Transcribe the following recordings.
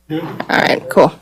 Good. All right, cool.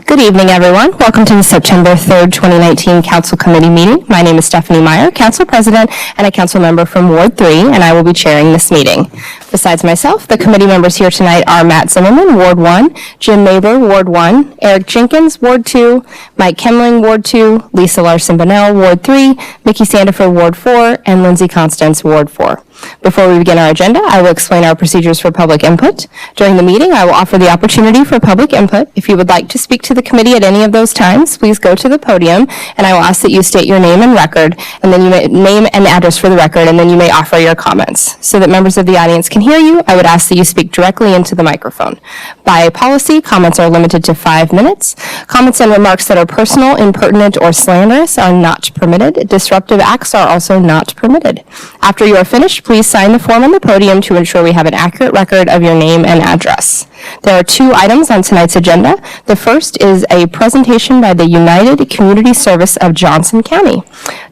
Good evening, everyone. Welcome to the September 3rd, 2019 Council Committee meeting. My name is Stephanie Meyer, Council President and a Council member from Ward 3, and I will be chairing this meeting. Besides myself, the committee members here tonight are Matt Zimmerman, Ward 1, Jim Neighbor, Ward 1, Eric Jenkins, Ward 2, Mike Kemling, Ward 2, Lisa Larson-Bonnell, Ward 3, Mickey Sandifer, Ward 4, and Lindsay Constance, Ward 4. Before we begin our agenda, I will explain our procedures for public input. During the meeting, I will offer the opportunity for public input. If you would like to speak to the committee at any of those times, please go to the podium, and I will ask that you state your name and record, and then you may name and address for the record, and then you may offer your comments. So that members of the audience can hear you, I would ask that you speak directly into the microphone. By policy, comments are limited to 5 minutes. Comments and remarks that are personal, impertinent, or slanderous are not permitted. Disruptive acts are also not permitted. After you are finished, please sign the form on the podium to ensure we have an accurate record of your name and address. There are 2 items on tonight's agenda. The first is a presentation by the United Community Service of Johnson County.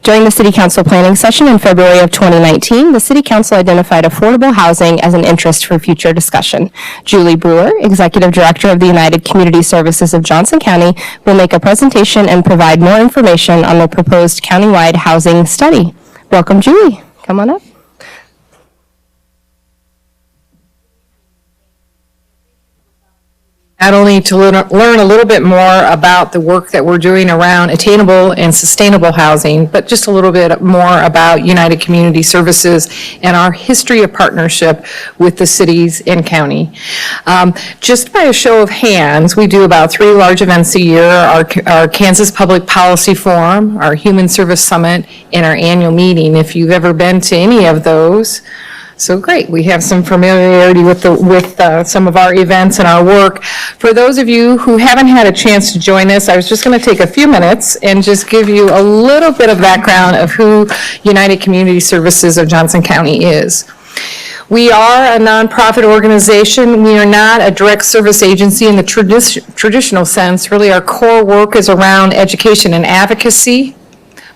During the City Council planning session in February of 2019, the City Council identified affordable housing as an interest for future discussion. Julie Brewer, Executive Director of the United Community Services of Johnson County, will make a presentation and provide more information on the proposed countywide housing study. Welcome, Julie. Come on up. Not only to learn a little bit more about the work that we're doing around attainable and sustainable housing, but just a little bit more about United Community Services and our history of partnership with the cities and county. Just by a show of hands, we do about 3 large events a year: our Kansas Public Policy Forum, our Human Service Summit, and our annual meeting. If you've ever been to any of those, so great, we have some familiarity with some of our events and our work. For those of you who haven't had a chance to join us, I was just going to take a few minutes and just give you a little bit of background of who United Community Services of Johnson County is. We are a nonprofit organization. We are not a direct service agency in the traditional sense. Really, our core work is around education and advocacy,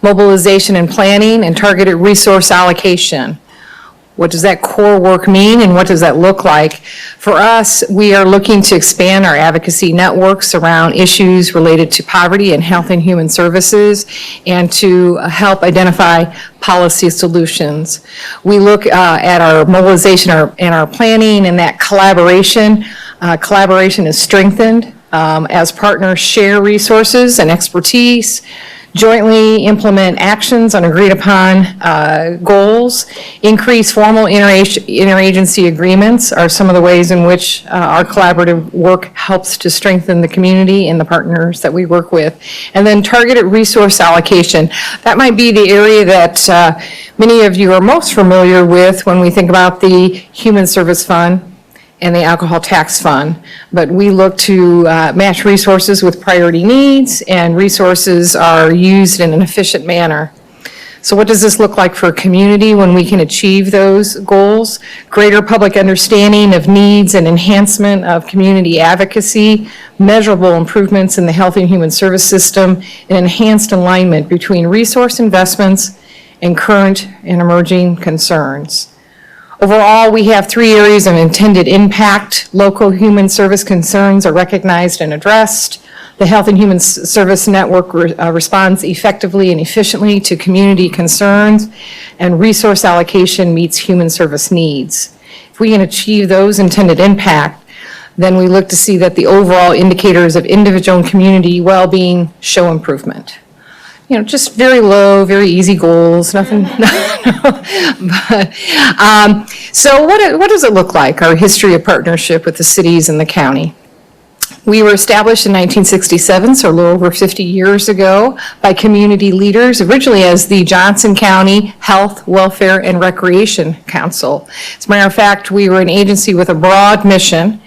mobilization and planning, and targeted resource allocation. What does that core work mean, and what does that look like? For us, we are looking to expand our advocacy networks around issues related to poverty and health and human services, and to help identify policy solutions. We look at our mobilization and our planning, and that collaboration. Collaboration is strengthened as partners share resources and expertise, jointly implement actions on agreed upon goals, increase formal interagency agreements are some of the ways in which our collaborative work helps to strengthen the community and the partners that we work with. And then targeted resource allocation. That might be the area that many of you are most familiar with when we think about the Human Service Fund and the Alcohol Tax Fund. But we look to match resources with priority needs, and resources are used in an efficient manner. So what does this look like for a community when we can achieve those goals? Greater public understanding of needs and enhancement of community advocacy, measurable improvements in the health and human service system, and enhanced alignment between resource investments and current and emerging concerns. Overall, we have 3 areas of intended impact. Local human service concerns are recognized and addressed. The Health and Human Service Network responds effectively and efficiently to community concerns, and resource allocation meets human service needs. If we can achieve those intended impact, then we look to see that the overall indicators of individual and community well-being show improvement. You know, just very low, very easy goals, nothing. So what does it look like, our history of partnership with the cities and the county? We were established in 1967, so a little over 50 years ago, by community leaders, originally as the Johnson County Health, Welfare, and Recreation Council. As a matter of fact, we were an agency with a broad mission,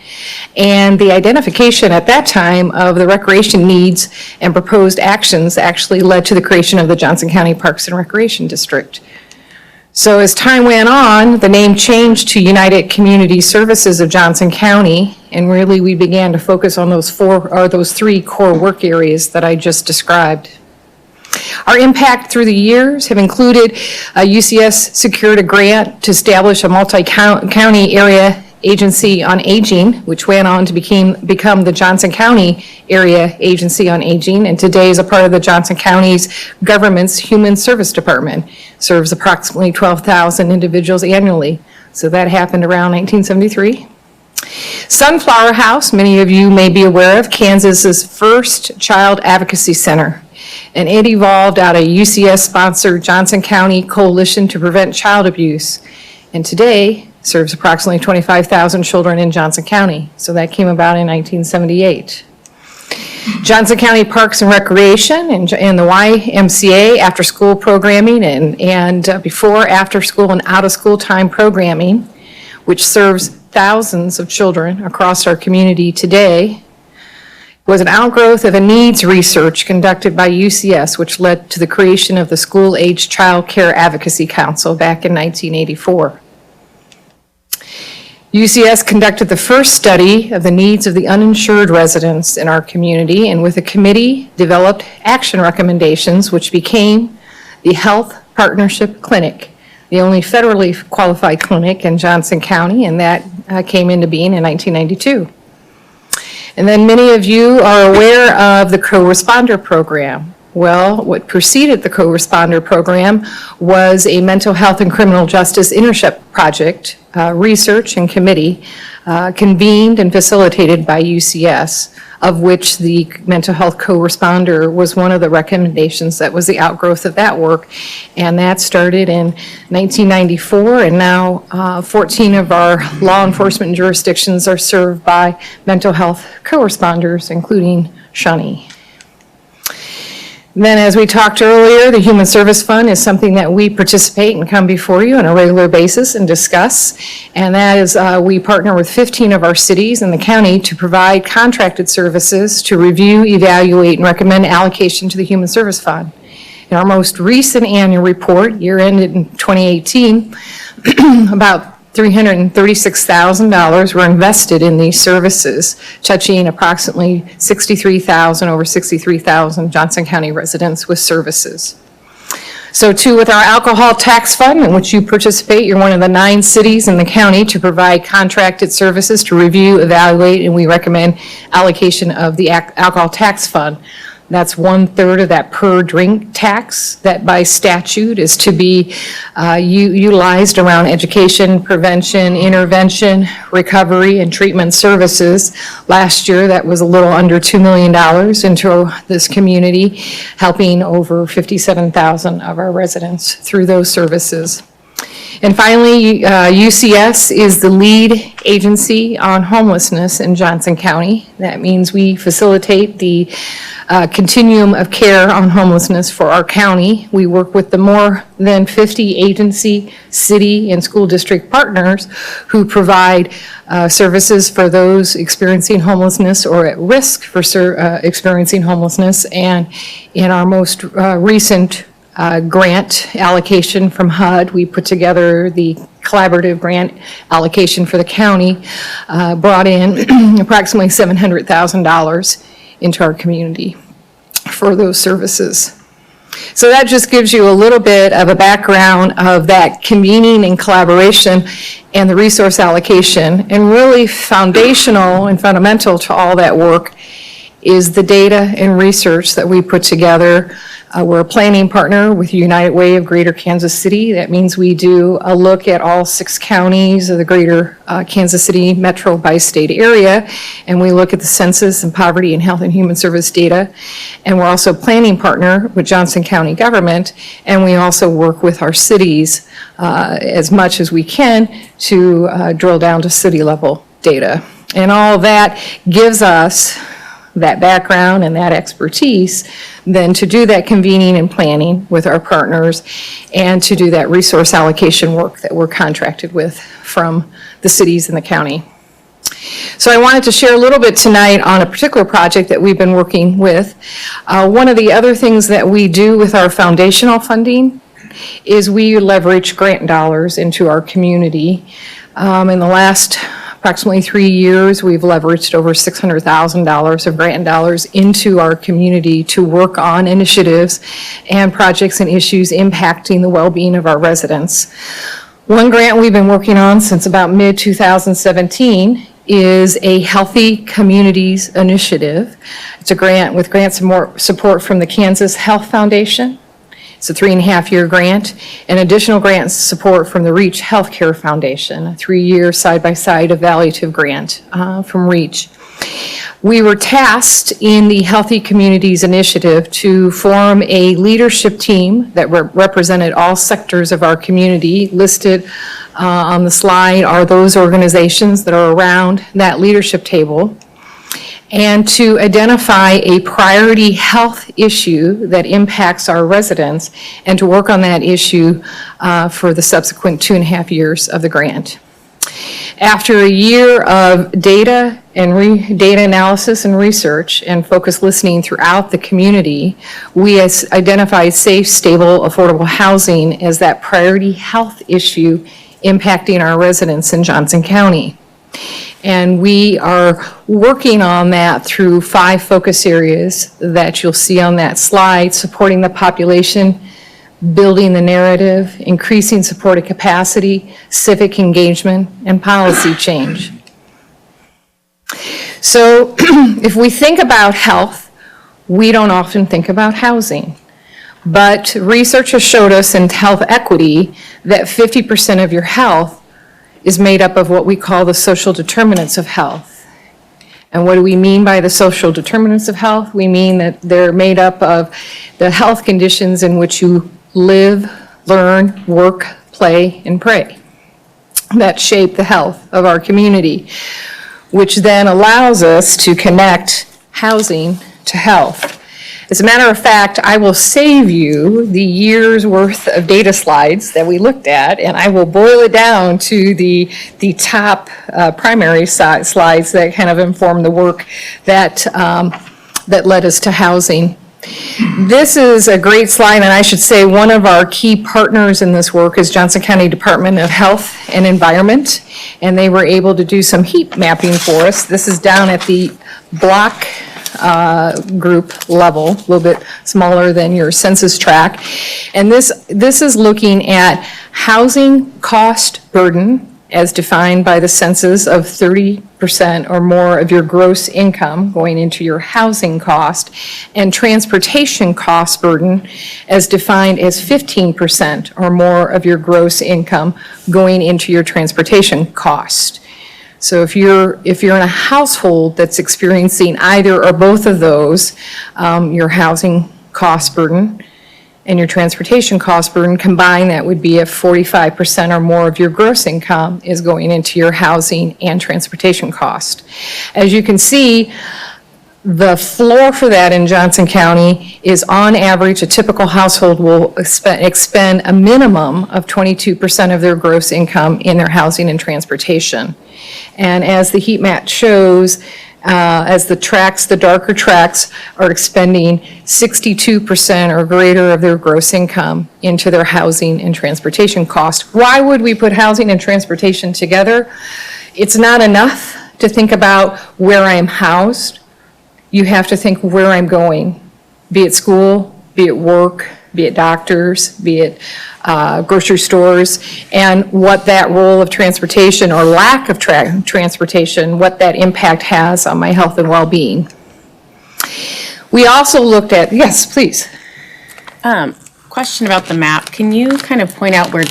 and the identification at that time of the recreation needs and proposed actions actually led to the creation of the Johnson County Parks and Recreation District. So as time went on, the name changed to United Community Services of Johnson County, and really we began to focus on those 3 core work areas that I just described. Our impact through the years have included UCS secured a grant to establish a multi-county area Agency on Aging, which went on to become the Johnson County Area Agency on Aging, and today is a part of the Johnson County's government's Human Service Department. Serves approximately 12,000 individuals annually. So that happened around 1973. Sunflower House, many of you may be aware of, Kansas's first child advocacy center. And it evolved out of UCS-sponsored Johnson County Coalition to Prevent Child Abuse. And today serves approximately 25,000 children in Johnson County. So that came about in 1978. Johnson County Parks and Recreation and the YMCA after-school programming and before, after school, and out-of-school time programming, which serves thousands of children across our community today, was an outgrowth of a needs research conducted by UCS, which led to the creation of the School-Age Child Care Advocacy Council back in 1984. UCS conducted the first study of the needs of the uninsured residents in our community, and with a committee developed action recommendations, which became the Health Partnership Clinic, the only federally qualified clinic in Johnson County, and that came into being in 1992. And then many of you are aware of the co-responder program. Well, what preceded the co-responder program was a mental health and criminal justice intercept project, research and committee convened and facilitated by UCS, of which the mental health co-responder was one of the recommendations that was the outgrowth of that work. And that started in 1994, and now 14 of our law enforcement jurisdictions are served by mental health co-responders, including Shawnee. Then, as we talked earlier, the Human Service Fund is something that we participate and come before you on a regular basis and discuss. And that is, we partner with 15 of our cities in the county to provide contracted services to review, evaluate, and recommend allocation to the Human Service Fund. In our most recent annual report, year ended in 2018, about $336,000 were invested in these services, touching approximately over 63,000 Johnson County residents with services. So too, with our alcohol tax fund, in which you participate, you're one of the 9 cities in the county to provide contracted services to review, evaluate, and we recommend allocation of the alcohol tax fund. That's 1/3 of that per drink tax that by statute is to be utilized around education, prevention, intervention, recovery, and treatment services. Last year, that was a little under $2 million into this community, helping over 57,000 of our residents through those services. And finally, UCS is the lead agency on homelessness in Johnson County. That means we facilitate the continuum of care on homelessness for our county. We work with the more than 50 agency, city, and school district partners who provide services for those experiencing homelessness or at risk for experiencing homelessness. And in our most recent grant allocation from HUD, we put together the collaborative grant allocation for the county, brought in approximately $700,000 into our community for those services. So that just gives you a little bit of a background of that convening and collaboration and the resource allocation. And really foundational and fundamental to all that work is the data and research that we put together. We're a planning partner with United Way of Greater Kansas City. That means we do a look at all 6 counties of the greater Kansas City metro bi-state area, and we look at the census and poverty and health and human service data. And we're also a planning partner with Johnson County government, and we also work with our cities as much as we can to drill down to city level data. And all that gives us that background and that expertise, then to do that convening and planning with our partners and to do that resource allocation work that we're contracted with from the cities in the county. So I wanted to share a little bit tonight on a particular project that we've been working with. One of the other things that we do with our foundational funding is we leverage grant dollars into our community. In the last approximately 3 years, we've leveraged over $600,000 of grant dollars into our community to work on initiatives and projects and issues impacting the well-being of our residents. One grant we've been working on since about mid-2017 is a Healthy Communities Initiative. It's a grant with support from the Kansas Health Foundation. It's a 3.5-year grant, and additional grant support from the REACH Healthcare Foundation, a 3-year side-by-side evaluative grant from REACH. We were tasked in the Healthy Communities Initiative to form a leadership team that represented all sectors of our community. Listed on the slide are those organizations that are around that leadership table, and to identify a priority health issue that impacts our residents and to work on that issue for the subsequent 2.5 years of the grant. After a year of data analysis and research and focused listening throughout the community, we identified safe, stable, affordable housing as that priority health issue impacting our residents in Johnson County. And we are working on that through 5 focus areas that you'll see on that slide: supporting the population, building the narrative, increasing supportive capacity, civic engagement, and policy change. So if we think about health, we don't often think about housing. But research has showed us in health equity that 50% of your health is made up of what we call the social determinants of health. And what do we mean by the social determinants of health? We mean that they're made up of the health conditions in which you live, learn, work, play, and pray that shape the health of our community, which then allows us to connect housing to health. As a matter of fact, I will save you the year's worth of data slides that we looked at, and I will boil it down to the top primary slides that kind of inform the work that led us to housing. This is a great slide, and I should say one of our key partners in this work is Johnson County Department of Health and Environment, and they were able to do some heat mapping for us. This is down at the block group level, a little bit smaller than your census tract. And this is looking at housing cost burden as defined by the census of 30% or more of your gross income going into your housing cost, and transportation cost burden as defined as 15% or more of your gross income going into your transportation cost. So if you're in a household that's experiencing either or both of those, your housing cost burden and your transportation cost burden combined, that would be if 45% or more of your gross income is going into your housing and transportation cost. As you can see, the floor for that in Johnson County is, on average, a typical household will expend a minimum of 22% of their gross income in their housing and transportation. And as the heat map shows, as the darker tracks are expending 62% or greater of their gross income into their housing and transportation cost. Why would we put housing and transportation together? It's not enough to think about where I'm housed. You have to think where I'm going, be it school, be it work, be it doctors, be it grocery stores, and what that role of transportation or lack of transportation, what that impact has on my health and well-being. We also looked at, yes, please. Question about the map. Can you kind of point out where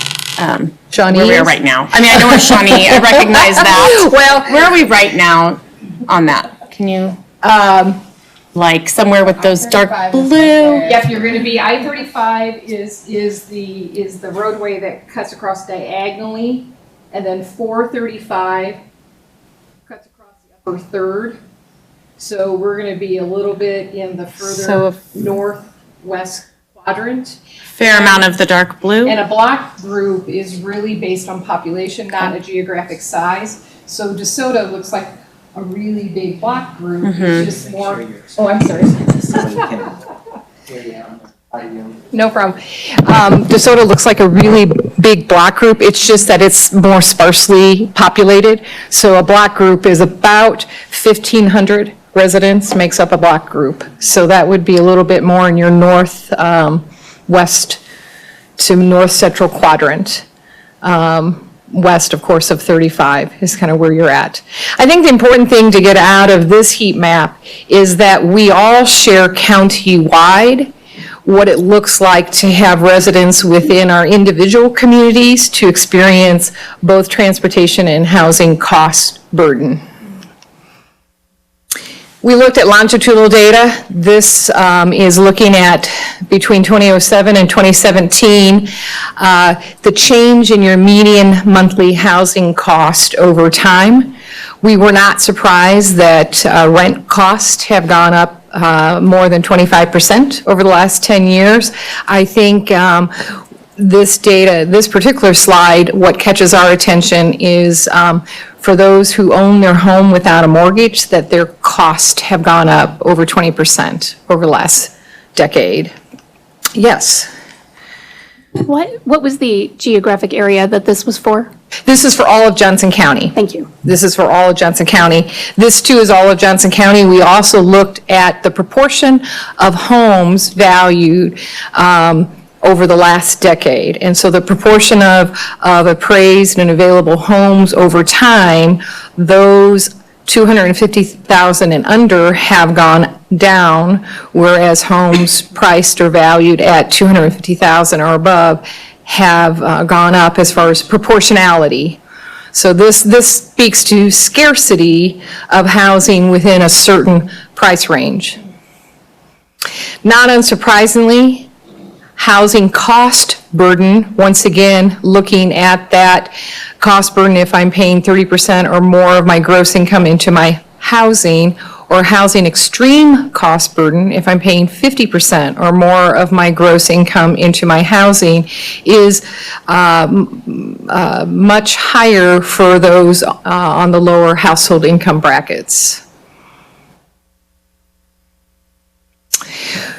Shawnee where we are is? right now? I mean, I know we're Shawnee. I recognize that. Well, where are we right now on that? Can you, like somewhere with those dark blue? Yep, you're going to be, I-35 is the roadway that cuts across diagonally, and then 435 cuts across the upper third. So we're going to be a little bit in the further northwest quadrant. Fair amount of the dark blue. And a block group is really based on population, not a geographic size. So DeSoto looks like a really big block group. It's just more, I'm sorry. No problem. DeSoto looks like a really big block group. It's just that it's more sparsely populated. So a block group is about 1,500 residents makes up a block group. So that would be a little bit more in your north west to north central quadrant. west, of course, of 35 is kind of where you're at. I think the important thing to get out of this heat map is that we all share county-wide what it looks like to have residents within our individual communities to experience both transportation and housing cost burden. We looked at longitudinal data. This is looking at between 2007 and 2017, the change in your median monthly housing cost over time. We were not surprised that rent costs have gone up more than 25% over the last 10 years. I think this data, this particular slide, what catches our attention is for those who own their home without a mortgage, that their costs have gone up over 20% over the last decade. Yes? What was the geographic area that this was for? This is for all of Johnson County. Thank you. This is for all of Johnson County. This too is all of Johnson County. We also looked at the proportion of homes valued over the last decade. And so the proportion of appraised and available homes over time, those 250,000 and under have gone down, whereas homes priced or valued at 250,000 or above have gone up as far as proportionality. So this speaks to scarcity of housing within a certain price range. Not unsurprisingly, housing cost burden, once again, looking at that cost burden if I'm paying 30% or more of my gross income into my housing, or housing extreme cost burden if I'm paying 50% or more of my gross income into my housing, is much higher for those on the lower household income brackets.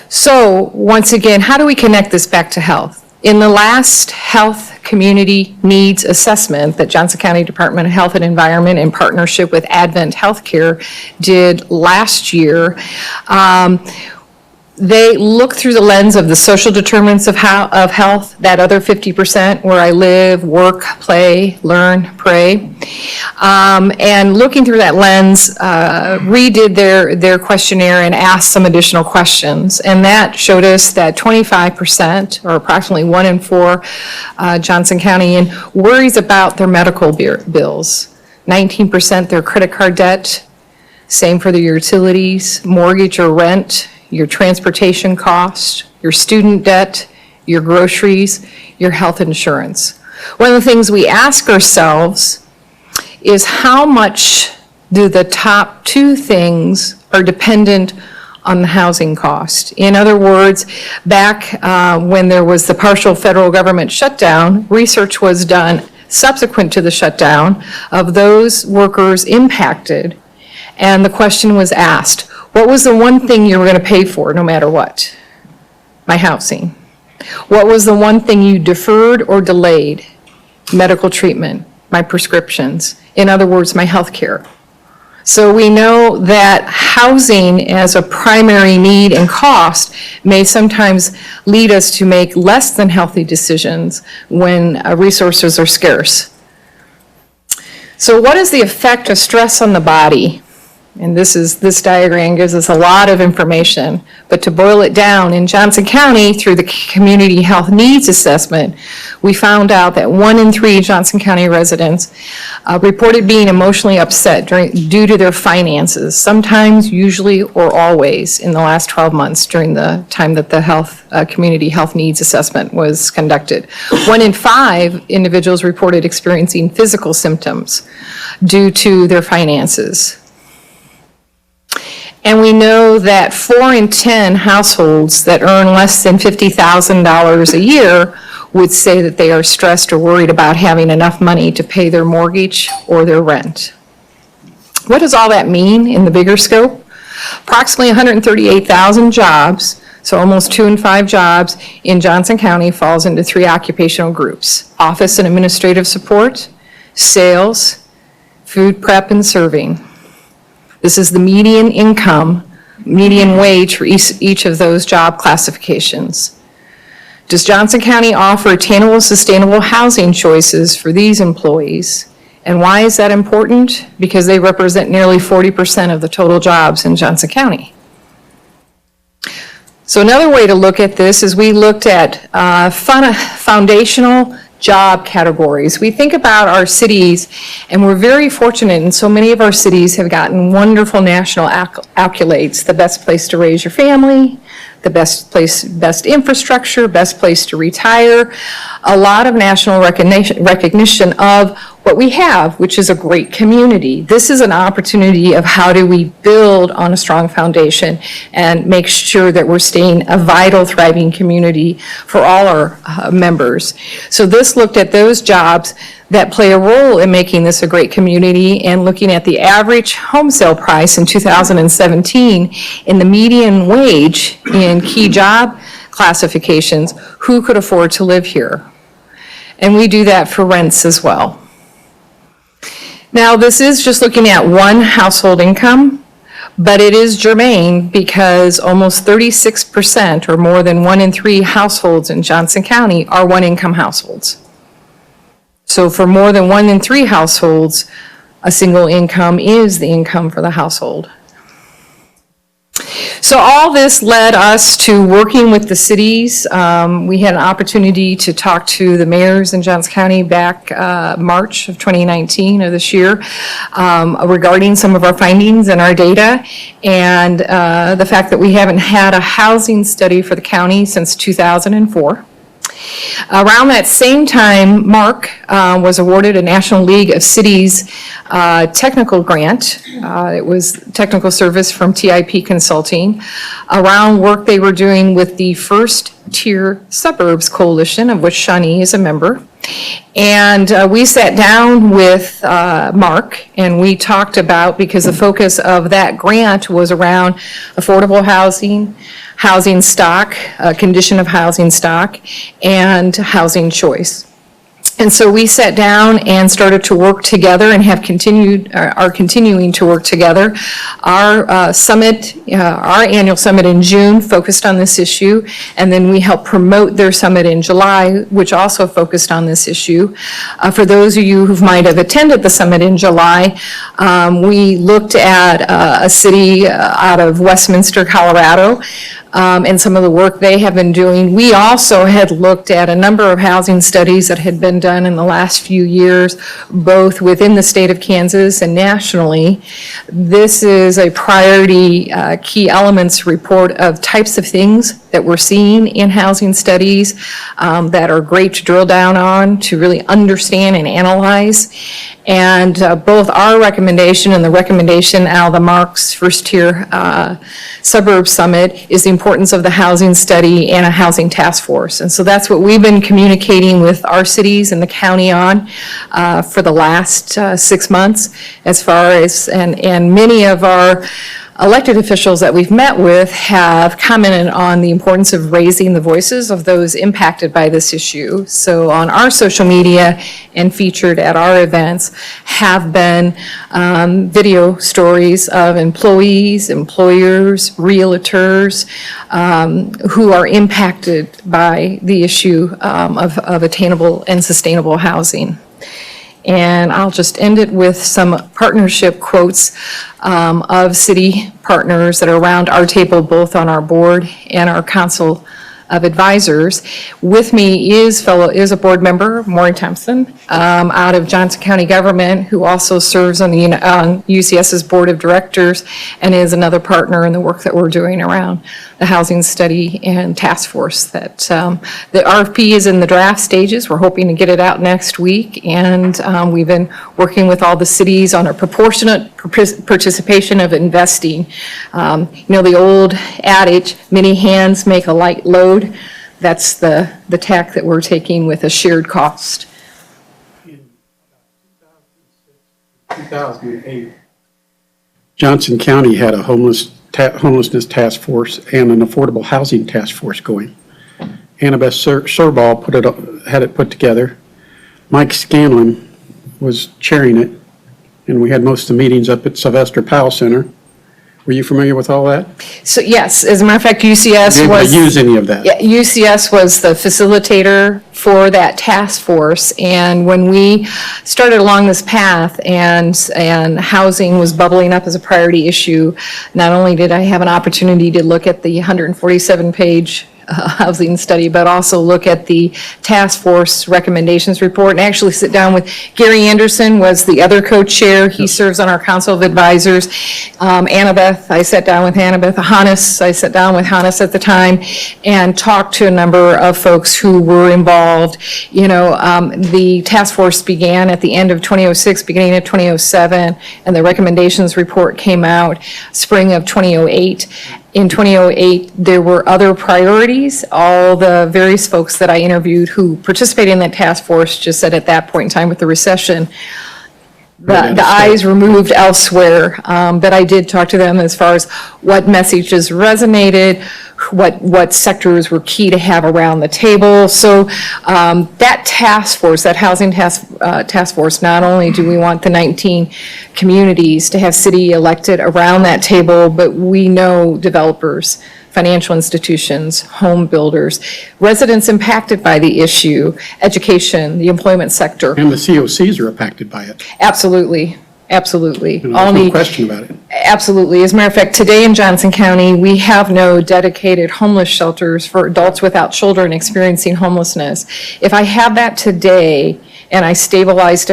So once again, how do we connect this back to health? In the last health community needs assessment that Johnson County Department of Health and Environment in partnership with Advent Healthcare did last year, they look through the lens of the social determinants of health, that other 50% where I live, work, play, learn, pray. And looking through that lens, redid their questionnaire and asked some additional questions. And that showed us that 25%, or approximately 1 in 4 Johnson County, worries about their medical bills. 19% their credit card debt, same for their utilities, mortgage or rent, your transportation cost, your student debt, your groceries, your health insurance. One of the things we ask ourselves is how much do the top 2 things are dependent on the housing cost? In other words, back when there was the partial federal government shutdown, research was done subsequent to the shutdown of those workers impacted, and the question was asked, what was the one thing you were going to pay for no matter what? My housing. What was the one thing you deferred or delayed? Medical treatment, my prescriptions. In other words, my health care. So we know that housing as a primary need and cost may sometimes lead us to make less than healthy decisions when resources are scarce. So what is the effect of stress on the body? And this diagram gives us a lot of information, but to boil it down, in Johnson County, through the Community Health Needs Assessment, we found out that 1 in 3 Johnson County residents reported being emotionally upset due to their finances, sometimes, usually, or always in the last 12 months during the time that the Community Health Needs Assessment was conducted. 1 in 5 individuals reported experiencing physical symptoms due to their finances. And we know that 4 in 10 households that earn less than $50,000 a year would say that they are stressed or worried about having enough money to pay their mortgage or their rent. What does all that mean in the bigger scope? Approximately 138,000 jobs, so almost 2 in 5 jobs in Johnson County falls into 3 occupational groups: office and administrative support, sales, food prep and serving. This is the median income, median wage for each of those job classifications. Does Johnson County offer attainable, sustainable housing choices for these employees? And why is that important? Because they represent nearly 40% of the total jobs in Johnson County. So another way to look at this is we looked at foundational job categories. We think about our cities, and we're very fortunate, and so many of our cities have gotten wonderful national accolades. The best place to raise your family, the best infrastructure, best place to retire, a lot of national recognition of what we have, which is a great community. This is an opportunity of how do we build on a strong foundation and make sure that we're staying a vital, thriving community for all our members. So this looked at those jobs that play a role in making this a great community, and looking at the average home sale price in 2017 in the median wage in key job classifications, who could afford to live here. And we do that for rents as well. Now, this is just looking at one household income, but it is germane because almost 36%, or more than 1 in 3 households in Johnson County, are one-income households. So for more than 1 in 3 households, a single income is the income for the household. So all this led us to working with the cities. We had an opportunity to talk to the mayors in Johnson County back March of 2019 of this year regarding some of our findings and our data, and the fact that we haven't had a housing study for the county since 2004. Around that same time, Mark was awarded a National League of Cities technical grant. It was technical service from TIP Consulting around work they were doing with the First Tier Suburbs Coalition, of which Shawnee is a member. And we sat down with Mark, and we talked about, because the focus of that grant was around affordable housing, housing stock, condition of housing stock, and housing choice. And so we sat down and started to work together, and are continuing to work together. Our summit, our annual summit in June focused on this issue, and then we helped promote their summit in July, which also focused on this issue. For those of you who might have attended the summit in July, we looked at a city out of Westminster, Colorado, and some of the work they have been doing. We also had looked at a number of housing studies that had been done in the last few years, both within the state of Kansas and nationally. This is a priority key elements report of types of things that we're seeing in housing studies that are great to drill down on, to really understand and analyze. And both our recommendation and the recommendation out of the Mark's First Tier Suburb Summit is the importance of the housing study and a housing task force. And so that's what we've been communicating with our cities and the county on for the last 6 months, as far as, and many of our elected officials that we've met with have commented on the importance of raising the voices of those impacted by this issue. So on our social media and featured at our events have been video stories of employees, employers, realtors who are impacted by the issue of attainable and sustainable housing. And I'll just end it with some partnership quotes of city partners that are around our table, both on our board and our council of advisors. With me is a board member, Maureen Thompson, out of Johnson County Government, who also serves on the UCS's board of directors and is another partner in the work that we're doing around the housing study and task force. That the RFP is in the draft stages. We're hoping to get it out next week, and we've been working with all the cities on a proportionate participation of investing. You know, the old adage, many hands make a light load. That's the tack that we're taking with a shared cost. In 2008, Johnson County had a homelessness task force and an affordable housing task force going. Annabeth Sorball had it put together. Mike Scanlon was chairing it, and we had most of the meetings up at Sylvester Powell Center. Were you familiar with all that? So yes, as a matter of fact, UCS Did was. they use any of that? Yeah, UCS was the facilitator for that task force, and when we started along this path and housing was bubbling up as a priority issue, not only did I have an opportunity to look at the 147-page housing study, but also look at the task force recommendations report and actually sit down with Gary Anderson was the other co-chair. He serves on our council of advisors. Annabeth, I sat down with Annabeth. Hannes, I sat down with Hannes at the time and talked to a number of folks who were involved. You know, the task force began at the end of 2006, beginning of 2007, and the recommendations report came out spring of 2008. In 2008, there were other priorities. All the various folks that I interviewed who participated in that task force just said at that point in time with the recession, the eyes were moved elsewhere. But I did talk to them as far as what messages resonated, what sectors were key to have around the table. So that task force, that housing task force, not only do we want the 19 communities to have city elected around that table, but we know developers, financial institutions, home builders, residents impacted by the issue, education, the employment sector. And the COCs are impacted by it. Absolutely, absolutely. You know, there's no question about it. Absolutely. As a matter of fact, today in Johnson County, we have no dedicated homeless shelters for adults without children experiencing homelessness. If I had that today and I stabilized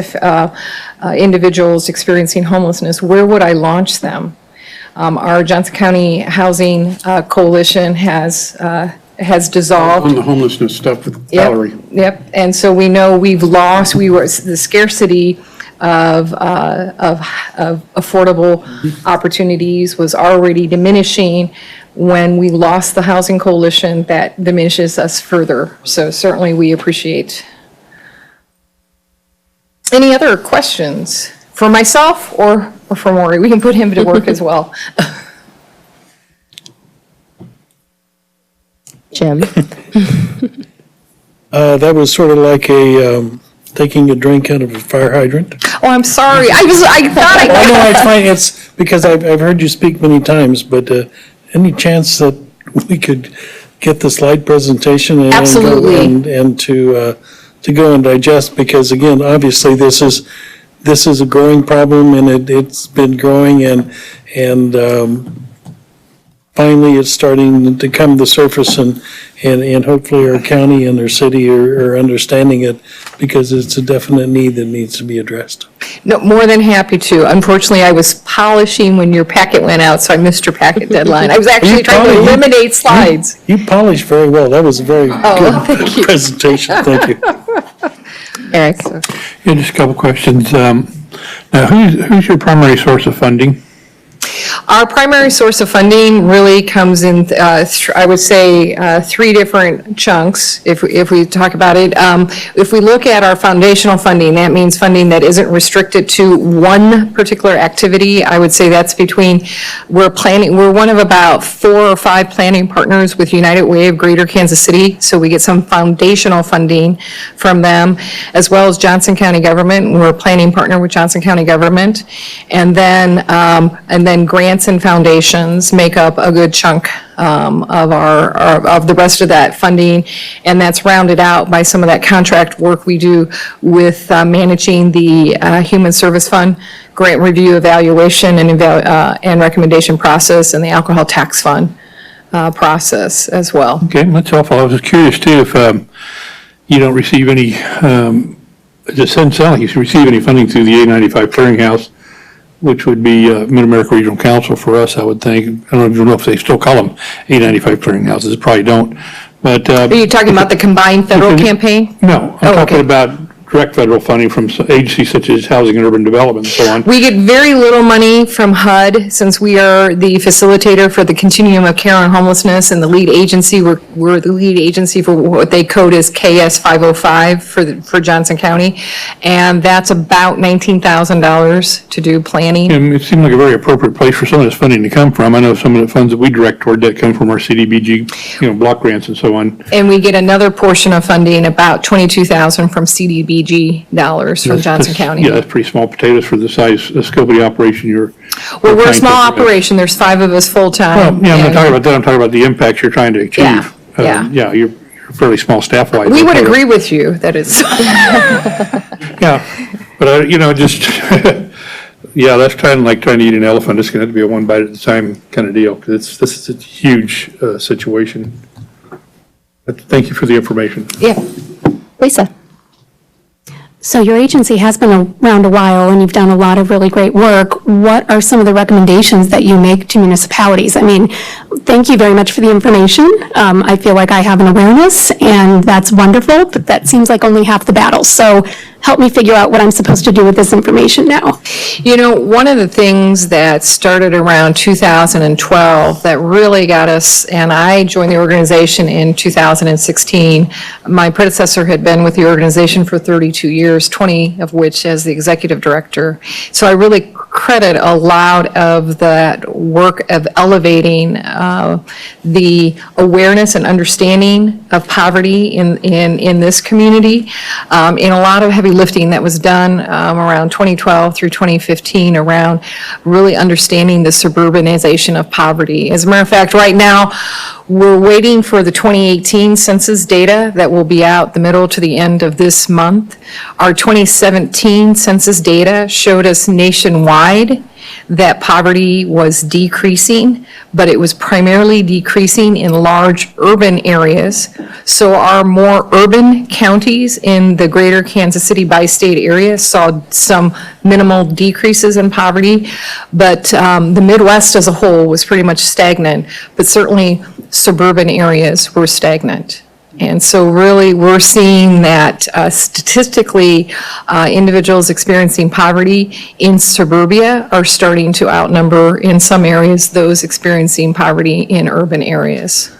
individuals experiencing homelessness, where would I launch them? Our Johnson County Housing Coalition has dissolved. On the homelessness stuff with Valerie. Yep, and so we know we've lost, the scarcity of affordable opportunities was already diminishing. When we lost the Housing Coalition, that diminishes us further. So certainly we appreciate. Any other questions for myself or for Maury? We can put him to work as well. Jim? That was sort of like taking a drink out of a fire hydrant. Oh, I'm sorry. I thought Oh, no, it's fine. It's because I've heard you speak many times, but any chance that we could get the slide presentation and Absolutely. and to go and digest, because again, obviously this is a growing problem, and it's been growing, and finally it's starting to come to the surface, and hopefully our county and our city are understanding it, because it's a definite need that needs to be addressed. No, more than happy to. Unfortunately, I was polishing when your packet went out, so I missed your packet deadline. I was actually trying to eliminate slides. You polished very well. That was a very thank you. good presentation. Thank you. Eric? Yeah, just a couple questions. Now, who's your primary source of funding? Our primary source of funding really comes in, I would say, three different chunks, if we talk about it. If we look at our foundational funding, that means funding that isn't restricted to one particular activity. I would say that's we're one of about 4 or 5 planning partners with United Way of Greater Kansas City, so we get some foundational funding from them, as well as Johnson County Government. We're a planning partner with Johnson County Government. And then grants and foundations make up a good chunk of the rest of that funding, and that's rounded out by some of that contract work we do with managing the Human Service Fund, grant review, evaluation, and recommendation process, and the Alcohol Tax Fund process as well. Okay, that's helpful. I was just curious too if you don't receive any, it just doesn't sound like you receive any funding through the A95 clearinghouse, which would be Mid-America Regional Council for us, I would think. I don't even know if they still call them A95 clearinghouses, probably don't. But Are you talking about the combined federal campaign? No, I'm talking about direct federal funding from agencies such as Housing and Urban Development and so on. We get very little money from HUD, since we are the facilitator for the Continuum of Care on Homelessness and the lead agency. We're the lead agency for what they code as KS 505 for Johnson County, and that's about $19,000 to do planning. And it seemed like a very appropriate place for some of this funding to come from. I know some of the funds that we direct toward that come from our CDBG, block grants and so on. And we get another portion of funding, about $22,000 from CDBG dollars from Johnson County. Yeah, that's pretty small potatoes for the size, the scope of the operation you're Well, we're a trying small to- operation, there's 5 of us Well, full-time. yeah, I'm not and talking about that, I'm talking about the impacts you're trying to achieve. Yeah. Yeah, you're fairly small staff-wise. We would but, agree with you that it's, Yeah, but, just, yeah, that's kind of like trying to eat an elephant. It's going to have to be a one bite at a time kind of deal, because this is a huge situation. But thank you for the information. yeah. Lisa? So your agency has been around a while and you've done a lot of really great work. What are some of the recommendations that you make to municipalities? I mean, thank you very much for the information. I feel like I have an awareness and that's wonderful, but that seems like only half the battle. So help me figure out what I'm supposed to do with this information now. You know, one of the things that started around 2012 that really got us, and I joined the organization in 2016. My predecessor had been with the organization for 32 years, 20 of which as the executive director. So I really credit a lot of that work of elevating the awareness and understanding of poverty in this community, in a lot of heavy lifting that was done around 2012 through 2015 around really understanding the suburbanization of poverty. As a matter of fact, right now, we're waiting for the 2018 census data that will be out the middle to the end of this month. Our 2017 census data showed us nationwide that poverty was decreasing, but it was primarily decreasing in large urban areas. So our more urban counties in the greater Kansas City bi-state area saw some minimal decreases in poverty, but the Midwest as a whole was pretty much stagnant, but certainly suburban areas were stagnant. And so really, we're seeing that statistically, individuals experiencing poverty in suburbia are starting to outnumber, in some areas, those experiencing poverty in urban areas.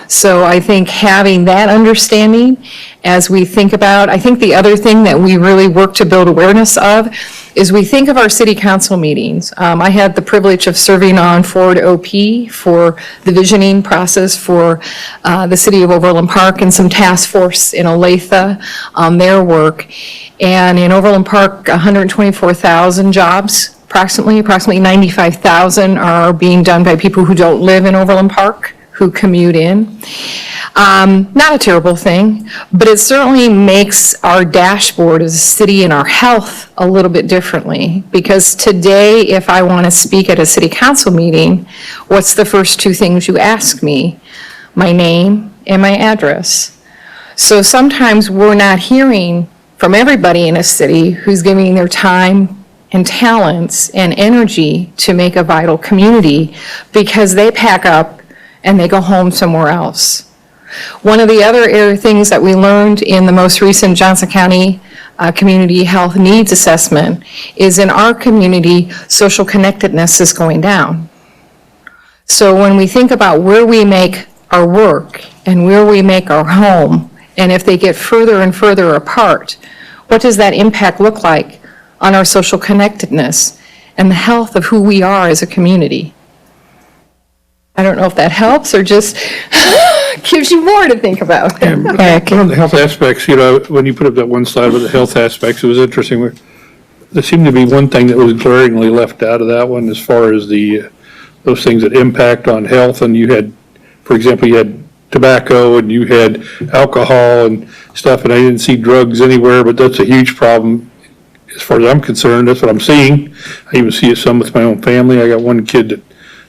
So I think having that understanding as we think about, I think the other thing that we really work to build awareness of is we think of our city council meetings. I had the privilege of serving on Forward OP for the visioning process for the city of Overland Park and some task force in Olathe on their work. And in Overland Park, 124,000 jobs, approximately 95,000 are being done by people who don't live in Overland Park, who commute in. Not a terrible thing, but it certainly makes our dashboard as a city and our health a little bit differently. Because today, if I want to speak at a city council meeting, what's the first 2 things you ask me? My name and my address. So sometimes we're not hearing from everybody in a city who's giving their time and talents and energy to make a vital community, because they pack up and they go home somewhere else. One of the other things that we learned in the most recent Johnson County Community Health Needs Assessment is in our community, social connectedness is going down. So when we think about where we make our work and where we make our home, and if they get further and further apart, what does that impact look like on our social connectedness and the health of who we are as a community? I don't know if that helps or just gives you more to think about. Eric? One of the health aspects, when you put up that one slide with the health aspects, it was interesting. There seemed to be one thing that was glaringly left out of that one as far as those things that impact on health. And you had, for example, you had tobacco and you had alcohol and stuff, and I didn't see drugs anywhere, but that's a huge problem. As far as I'm concerned, that's what I'm seeing. I even see it some with my own family. I got one kid that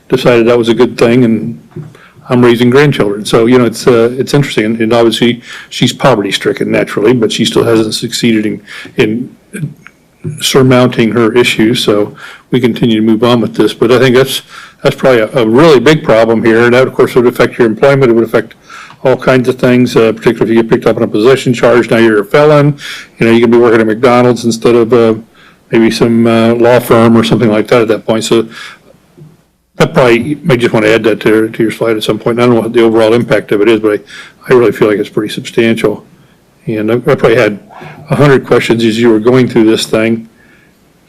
decided that was a good thing, and I'm raising grandchildren. So, it's interesting. And obviously, she's poverty-stricken naturally, but she still hasn't succeeded in surmounting her issues. So we continue to move on with this. But I think that's probably a really big problem here. And that, of course, would affect your employment. It would affect all kinds of things, particularly if you get picked up on a possession charge. Now you're a felon. You can be working at McDonald's instead of maybe some law firm or something like that at that point. So I probably may just want to add that to your slide at some point. I don't know what the overall impact of it is, but I really feel like it's pretty substantial. And I probably had 100 questions as you were going through this thing.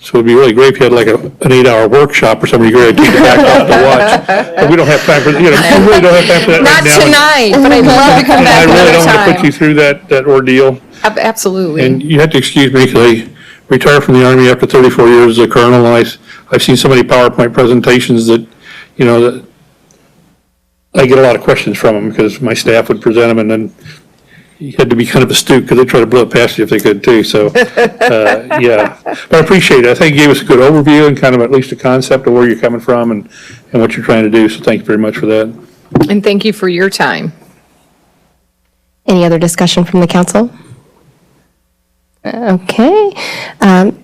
So it'd be really great if you had like an 8-hour workshop or something you could take it back off to watch. But we don't have time for that. We really don't have time for that Not right now. tonight, but I'd love to come back I really another don't want to put time. you through that ordeal. Absolutely. And you have to excuse me because I retired from the Army after 34 years as a colonel, and I've seen so many PowerPoint presentations that, that I get a lot of questions from them because my staff would present them and then you had to be kind of astute because they try to blow it past you if they could too. So, yeah, but I appreciate it. I think you gave us a good overview and kind of at least a concept of where you're coming from and what you're trying to do. So thank you very much for that. And thank you for your time. Any other discussion from the council? Okay.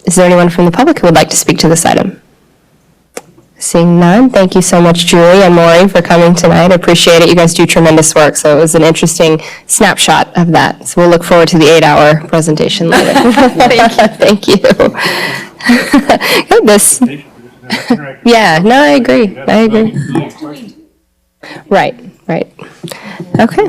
Is there anyone from the public who would like to speak to this item? Seeing none, thank you so much, Julie and Maureen, for coming tonight. I appreciate it. You guys do tremendous work, so it was an interesting snapshot of that. So we'll look forward to the 8-hour presentation later. Thank you. This. Yeah, no, I agree. Right. Okay.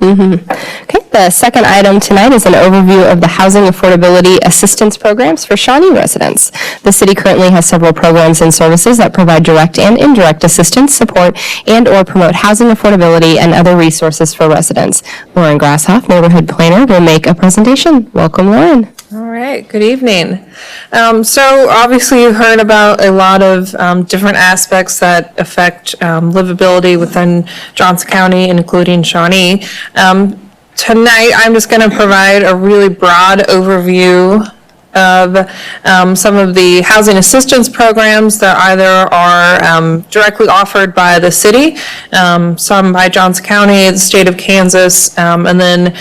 Okay, the second item tonight is an overview of the Housing Affordability Assistance Programs for Shawnee residents. The city currently has several programs and services that provide direct and indirect assistance, support, and/or promote housing affordability and other resources for residents. Lauren Grasshoff, Neighborhood Planner, will make a presentation. Welcome, Lauren. All right, good evening. So obviously you heard about a lot of different aspects that affect livability within Johnson County, including Shawnee. Tonight, I'm just going to provide a really broad overview of some of the housing assistance programs that either are directly offered by the city, some by Johnson County, the state of Kansas, and then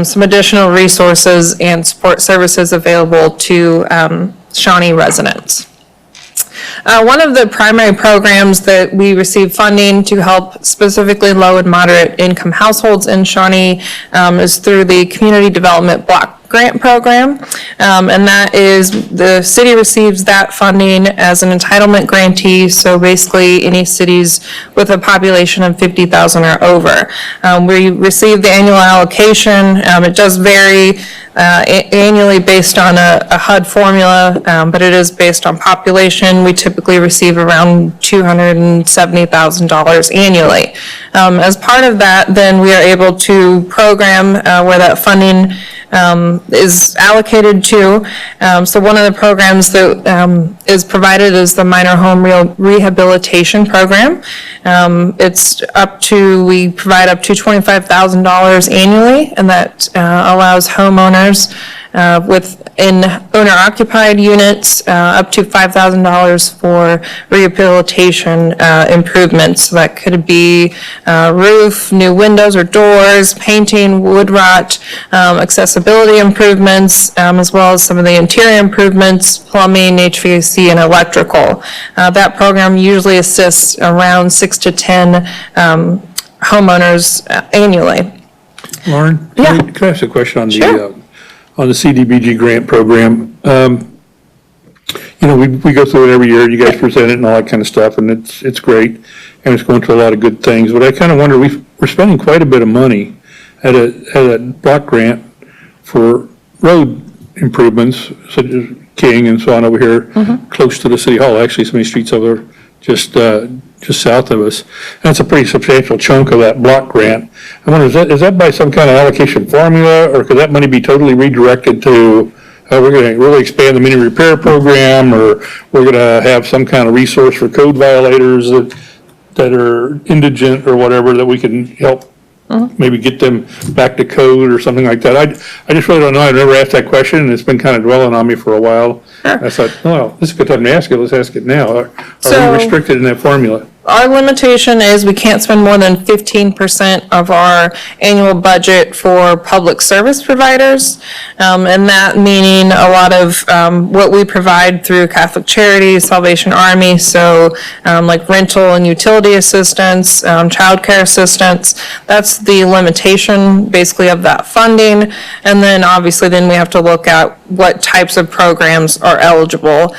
some additional resources and support services available to Shawnee residents. One of the primary programs that we receive funding to help specifically low and moderate income households in Shawnee is through the Community Development Block Grant Program, and that is, the city receives that funding as an entitlement grantee, so basically any cities with a population of 50,000 or over. We receive the annual allocation. It does vary annually based on a HUD formula, but it is based on population. We typically receive around $270,000 annually. As part of that, then we are able to program where that funding is allocated to. So one of the programs that is provided is the Minor Home Rehabilitation Program. We provide up to $25,000 annually, and that allows homeowners within owner-occupied units up to $5,000 for rehabilitation improvements. So that could be roof, new windows or doors, painting, wood rot, accessibility improvements, as well as some of the interior improvements, plumbing, HVAC, and electrical. That program usually assists around 6 to 10 homeowners annually. Lauren? Yeah. Can I ask a question on Sure. On the CDBG grant program? We go through it every year, you guys present it and all that kind of stuff, and it's great, and it's going to a lot of good things, but I kind of wonder, we're spending quite a bit of money at a block grant for road improvements, such as King and so on over here, close to the city hall, actually, so many streets over just south of us. And that's a pretty substantial chunk of that block grant. I wonder, is that by some kind of allocation formula, or could that money be totally redirected to, we're going to really expand the mini repair program, or we're going to have some kind of resource for code violators that are indigent or whatever, that we can help maybe get them back to code or something like that? I just really don't know. I've never asked that question, and it's been kind of dwelling on me for a while. I thought, oh, this is a good time to ask it. Let's ask it now. Are we restricted in that formula? Our limitation is we can't spend more than 15% of our annual budget for public service providers, and that meaning a lot of what we provide through Catholic Charities, Salvation Army, so like rental and utility assistance, childcare assistance. That's the limitation basically of that funding, and then obviously then we have to look at what types of programs are eligible.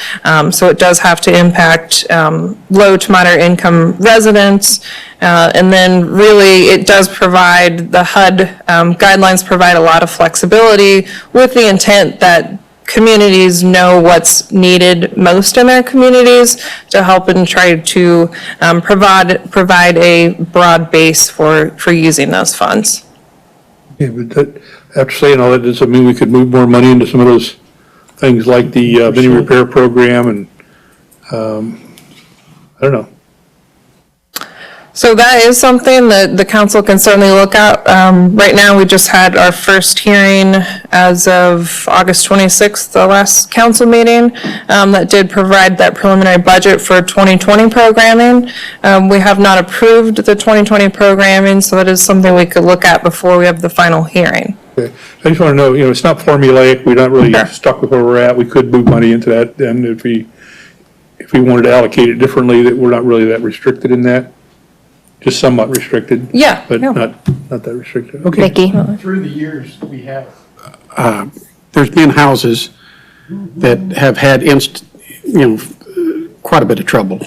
So it does have to impact low to moderate income residents, and then really it does provide, the HUD guidelines provide a lot of flexibility with the intent that communities know what's needed most in their communities to help and try to provide a broad base for using those funds. Yeah, but after saying all that, does it mean we could move more money into some of those things like the mini repair program and, I don't know. So that is something that the council can certainly look at. Right now, we just had our first hearing as of August 26th, the last council meeting, that did provide that preliminary budget for 2020 programming. We have not approved the 2020 programming, so that is something we could look at before we have the final hearing. Okay. I just want to know, it's not formulaic, we're not really Sure. stuck with where we're at. We could move money into that, and if we wanted to allocate it differently, that we're not really that restricted in that. Just somewhat restricted. Yeah, But yeah. not that restricted. Okay. Vicki? Through the years, we have. There's been houses that have had quite a bit of trouble.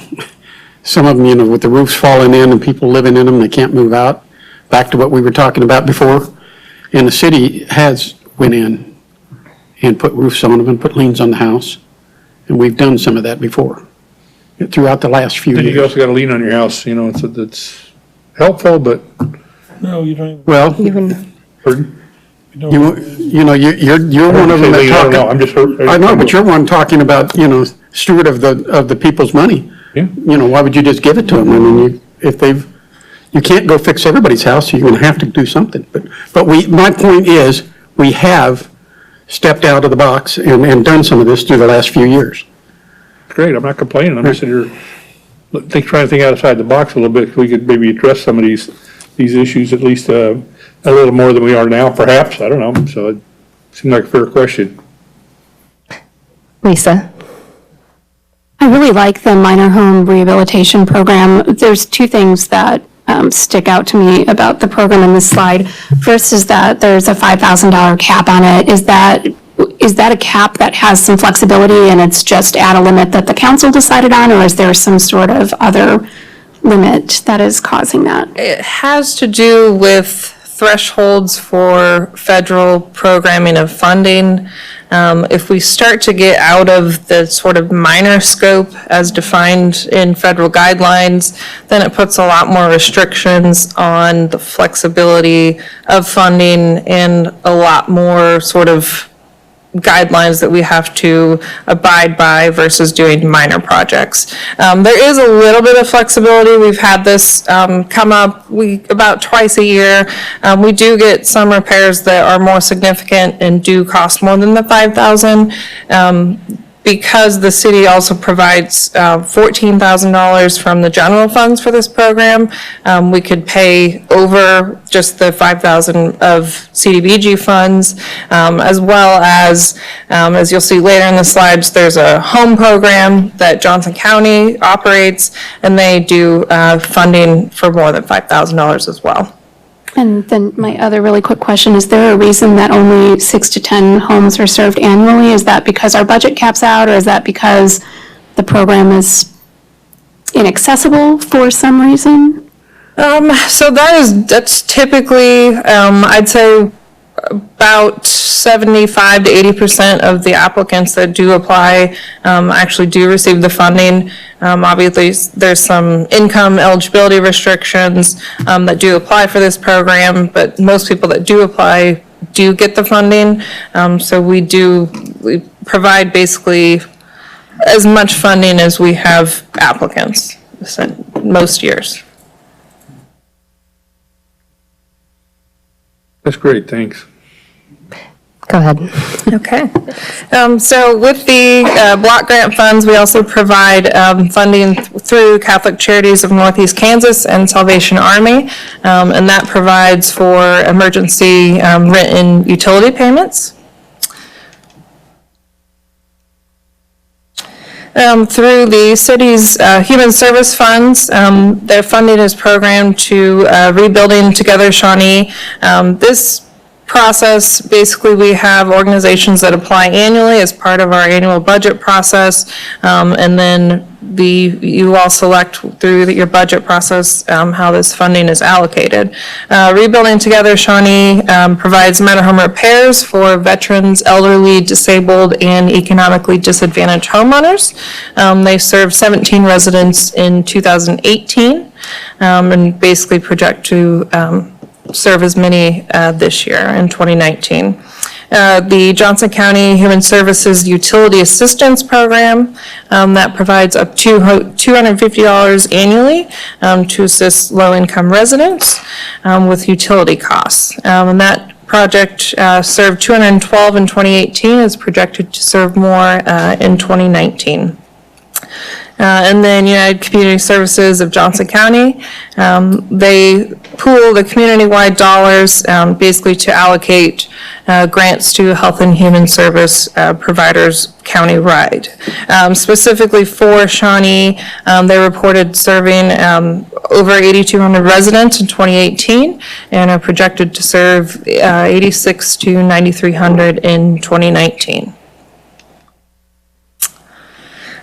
Some of them, with the roofs falling in and people living in them, they can't move out. Back to what we were talking about before. And the city has went in and put roofs on them and put liens on the house. And we've done some of that before, throughout the last few Then you years. also got a lien on your house, it's helpful, but, No, you don't. Well, pardon? you're one of them I that don't know, talk. I'm just hurt. I know, but you're one talking about, steward of the people's money. Yeah. Why would you just give it to them? I mean, you can't go fix everybody's house, so you're gonna have to do something. But my point is, we have stepped out of the box and done some of this through the last few years. Great, I'm not complaining, I'm just sitting here, trying to think outside the box a little bit, we could maybe address some of these issues at least a little more than we are now, perhaps, I don't know, so it seemed like a fair question. Lisa? I really like the minor home rehabilitation program. There's two things that stick out to me about the program in this slide. First is that there's a $5,000 cap on it. Is that a cap that has some flexibility and it's just at a limit that the council decided on, or is there some sort of other limit that is causing that? It has to do with thresholds for federal programming of funding. If we start to get out of the sort of minor scope as defined in federal guidelines, then it puts a lot more restrictions on the flexibility of funding and a lot more sort of guidelines that we have to abide by versus doing minor projects. There is a little bit of flexibility. We've had this come up about twice a year. We do get some repairs that are more significant and do cost more than the $5,000. Because the city also provides $14,000 from the general funds for this program, we could pay over just the $5,000 of CDBG funds, as well as you'll see later in the slides, there's a home program that Johnson County operates, and they do funding for more than $5,000 as well. And then my other really quick question, is there a reason that only 6 to 10 homes are served annually? Is that because our budget caps out, or is that because the program is inaccessible for some reason? So that's typically, I'd say about 75 to 80% of the applicants that do apply actually do receive the funding. Obviously, there's some income eligibility restrictions that do apply for this program, but most people that do apply do get the funding. So we provide basically as much funding as we have applicants most years. That's great, thanks. Go ahead. Okay. So with the block grant funds, we also provide funding through Catholic Charities of Northeast Kansas and Salvation Army, and that provides for emergency rent and utility payments. Through the city's human service funds, their funding is programmed to Rebuilding Together Shawnee. This process, basically we have organizations that apply annually as part of our annual budget process, and then you all select through your budget process how this funding is allocated. Rebuilding Together Shawnee provides mental home repairs for veterans, elderly, disabled, and economically disadvantaged homeowners. They served 17 residents in 2018 and basically project to serve as many this year in 2019. the Johnson County Human Services Utility Assistance Program that provides up to $250 annually to assist low-income residents with utility costs. And that project served 212 in 2018, is projected to serve more in 2019. And then United Community Services of Johnson County, they pool the community-wide dollars basically to allocate grants to health and human service providers county-wide. Specifically for Shawnee, they reported serving over 8,200 residents in 2018 and are projected to serve 8,600 to 9,300 in 2019.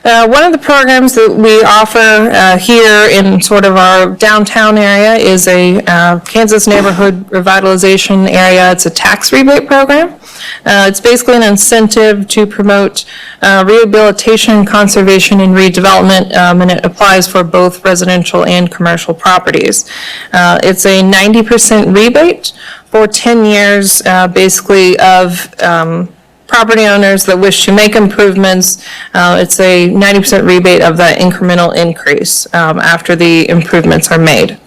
One of the programs that we offer here in sort of our downtown area is a Kansas Neighborhood Revitalization Area. It's a tax rebate program. It's basically an incentive to promote rehabilitation, conservation, and redevelopment, and it applies for both residential and commercial properties. It's a 90% rebate for 10 years, basically, of property owners that wish to make improvements. It's a 90% rebate of that incremental increase after the improvements are made.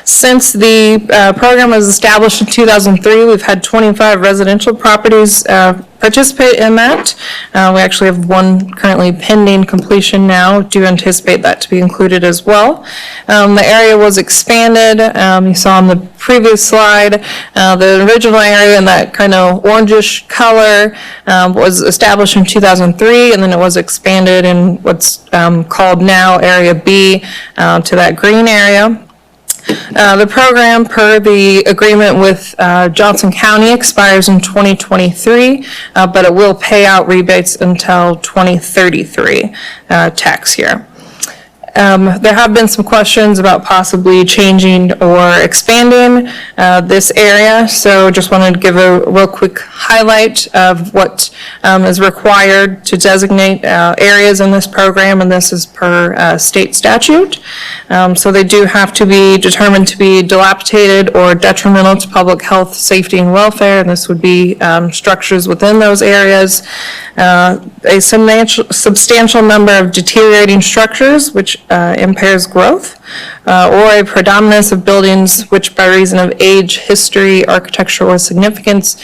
Since the program was established in 2003, we've had 25 residential properties participate in that. We actually have one currently pending completion now. Do anticipate that to be included as well. The area was expanded. You saw on the previous slide, the original area in that kind of orangish color was established in 2003, and then it was expanded in what's called now Area B to that green area. The program, per the agreement with Johnson County, expires in 2023, but it will pay out rebates until 2033 tax year. There have been some questions about possibly changing or expanding this area, so just wanted to give a real quick highlight of what is required to designate areas in this program, and this is per state statute. So they do have to be determined to be dilapidated or detrimental to public health, safety, and welfare, and this would be structures within those areas. A substantial number of deteriorating structures, which impairs growth, or a predominance of buildings which by reason of age, history, architectural significance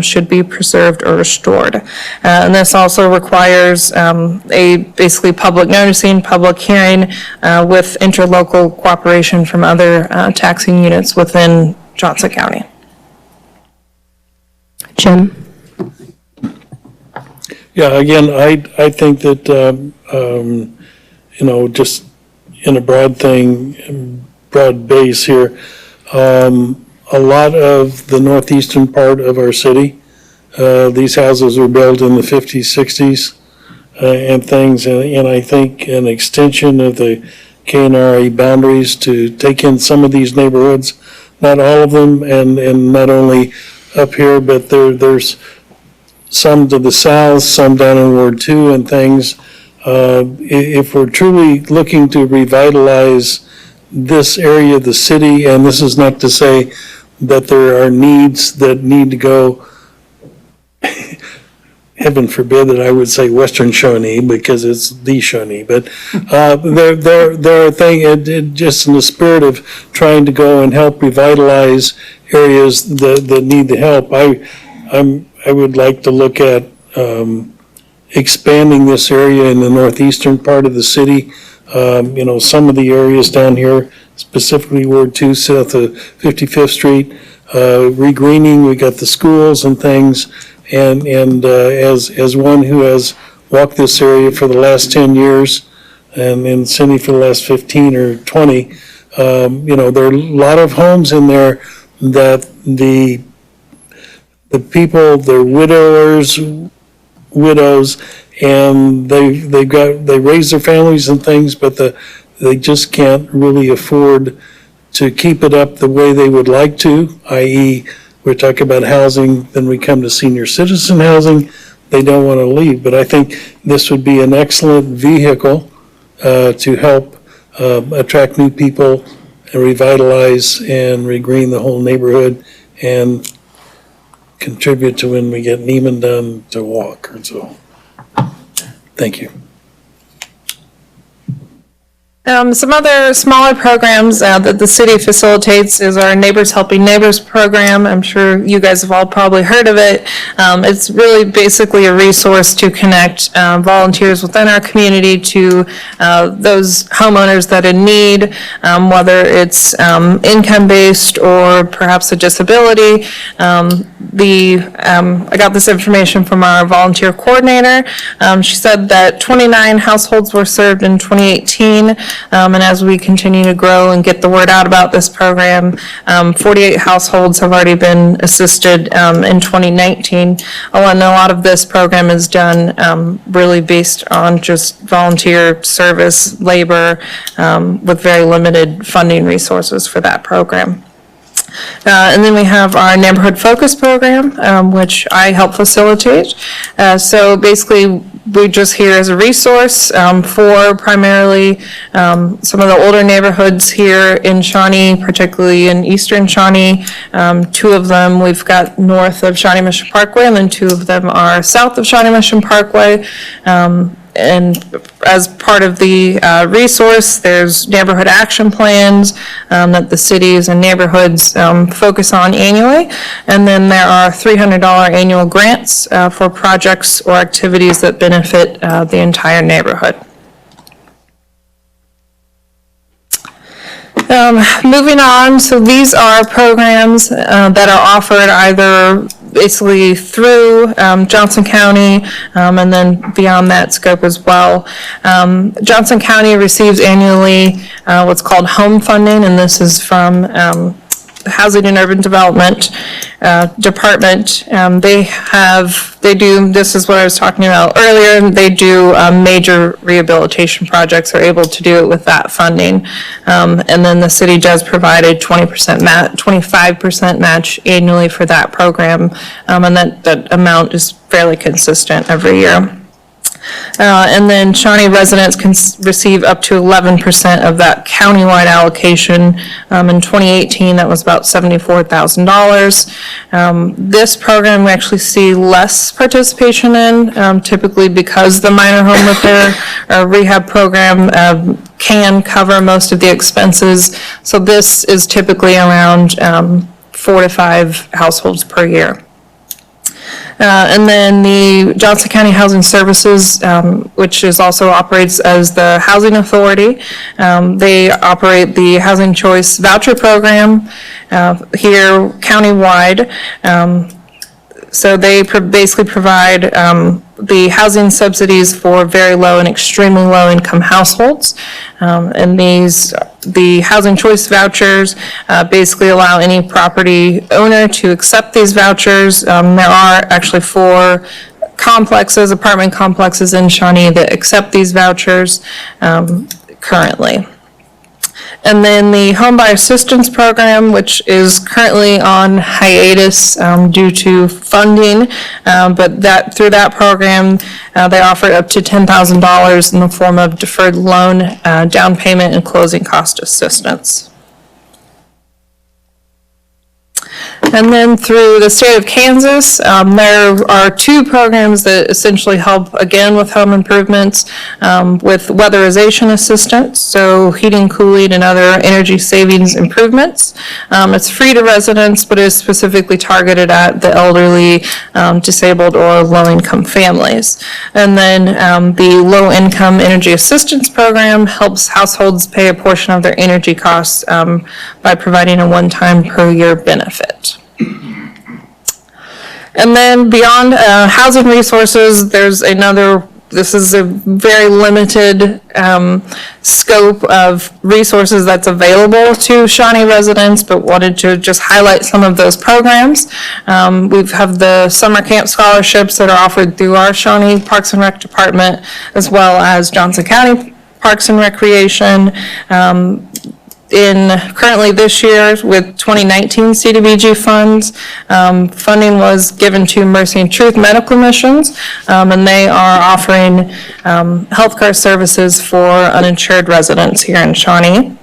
should be preserved or restored. And this also requires a basically public noticing, public hearing with interlocal cooperation from other taxing units within Johnson County. Jim? Yeah, again, I think that, just in a broad base here, a lot of the northeastern part of our city, these houses were built in the 50s, 60s, and things, and I think an extension of the KNRA boundaries to take in some of these neighborhoods, not all of them, and not only up here, but there's some to the south, some down in Ward 2 and things. If we're truly looking to revitalize this area of the city, and this is not to say that there are needs that need to go, heaven forbid that I would say Western Shawnee because it's the Shawnee, but there are things, just in the spirit of trying to go and help revitalize areas that need the help. I would like to look at expanding this area in the northeastern part of the city. Some of the areas down here, specifically Ward 2 south of 55th Street, regreening, we got the schools and things. And as one who has walked this area for the last 10 years and in Cindy for the last 15 or 20, there are a lot of homes in there that the people, they're widows, and they raise their families and things, but they just can't really afford to keep it up the way they would like to, i.e., we're talking about housing, then we come to senior citizen housing, they don't want to leave. But I think this would be an excellent vehicle to help attract new people and revitalize and regreen the whole neighborhood and contribute to when we get Neiman done to walk, or so. Thank you. Some other smaller programs that the city facilitates is our Neighbors Helping Neighbors program. I'm sure you guys have all probably heard of it. It's really basically a resource to connect volunteers within our community to those homeowners that are in need, whether it's income-based or perhaps a disability. I got this information from our volunteer coordinator. She said that 29 households were served in 2018. And as we continue to grow and get the word out about this program, 48 households have already been assisted in 2019. And a lot of this program is done really based on just volunteer service, labor, with very limited funding resources for that program. And then we have our Neighborhood Focus program, which I help facilitate. So basically, we're just here as a resource for primarily some of the older neighborhoods here in Shawnee, particularly in eastern Shawnee. Two of them we've got north of Shawnee Mission Parkway, and then two of them are south of Shawnee Mission Parkway. And as part of the resource, there's neighborhood action plans that the cities and neighborhoods focus on annually. And then there are $300 annual grants for projects or activities that benefit the entire neighborhood. Moving on, so these are programs that are offered either basically through Johnson County and then beyond that scope as well. Johnson County receives annually what's called home funding, and this is from Housing and Urban Development Department. This is what I was talking about earlier, they do major rehabilitation projects, are able to do it with that funding. And then the city does provide a 25% match annually for that program, and that amount is fairly consistent every year. And then Shawnee residents can receive up to 11% of that countywide allocation. In 2018, that was about $74,000. This program we actually see less participation in, typically because the minor home repair or rehab program can cover most of the expenses. So this is typically around 4 to 5 households per year. And then the Johnson County Housing Services, which is also operates as the housing authority. They operate the Housing Choice Voucher Program here countywide. So they basically provide the housing subsidies for very low and extremely low income households. And the housing choice vouchers basically allow any property owner to accept these vouchers. There are actually 4 apartment complexes in Shawnee that accept these vouchers currently. And then the Home Buyer Assistance Program, which is currently on hiatus due to funding, but through that program, they offer up to $10,000 in the form of deferred loan, down payment, and closing cost assistance. And then through the state of Kansas, there are 2 programs that essentially help, again, with home improvements, with weatherization assistance, so heating, cooling, and other energy savings improvements. It's free to residents, but is specifically targeted at the elderly, disabled, or low-income families. And then the low-income energy assistance program helps households pay a portion of their energy costs by providing a one-time per year benefit. And then beyond housing resources, there's this is a very limited scope of resources that's available to Shawnee residents, but wanted to just highlight some of those programs. We have the summer camp scholarships that are offered through our Shawnee Parks and Rec Department, as well as Johnson County Parks and Recreation. Currently this year with 2019 CDBG funds, funding was given to Mercy and Truth Medical Missions, and they are offering healthcare services for uninsured residents here in Shawnee.